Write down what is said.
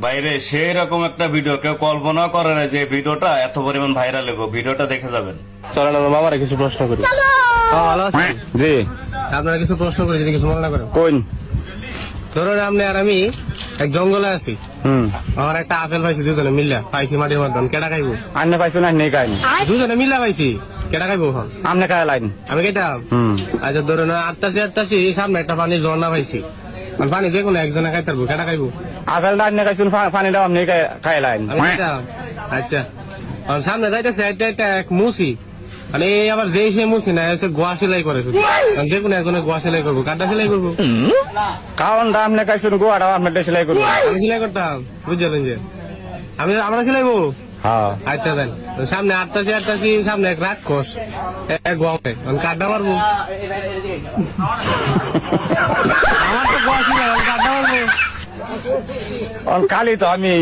বাইরে সেই রকম একটা ভিডিও কেউ কল্পনা করে না যে ভিডিওটা এত পরিমাণ ভাইরাল হবে। ভিডিওটা দেখে যাবেন। চলেন আমার মামারা কিছু প্রশ্ন করি। ভালো আছেন? জি আপনারা কিছু প্রশ্ন করি যদি কিছু মনে না করেন। কোন ধরুন আপনি আর আমি এক জঙ্গলে আছি, আমার একটা আপেল পাইছি, দুজনে মিল্লা পাইছি মাটির মধ্যে, কেটা খাইবো? আন্নে পাইছো না নেই কাইন দুজনে মিল্লা পাইছি, কেটা খাইবো? আমনে খায় লাইন আমি কেটাম। আচ্ছা ধরুন আটটাছি সামনে একটা পানির ঝর্ণা পাইছি, পানি যে কোনো একজনে খাইতে পারবো, কেটা খাইবো? আপেল না আন্নে খাইছুন পানি দাও আমনে খায় লাইন আমি কেটাম। আচ্ছা আর সামনে যাইতেছে একটা এক মুসি, মানে এই আবার যেই সে মুসি না হচ্ছে গোয়া সেলাই করে শুধু, যে কোনো একজনে গোয়া সেলাই করবো, কাটা সেলাই করবো। কারণ আমনে খাইছুন গোয়াটা আমনে সেলাই করবো। আমি সেলাই করতাম, বুঝলেন যে আমরা সেলাইবো। হ্যাঁ আচ্ছা দেন সামনে আটটাছি সামনে এক রাক্ষস এক গোয়াতে কাঠটা মারবো। আমার তো গোয়া ছিল, কাঠটা মারবো। কালি তো আমি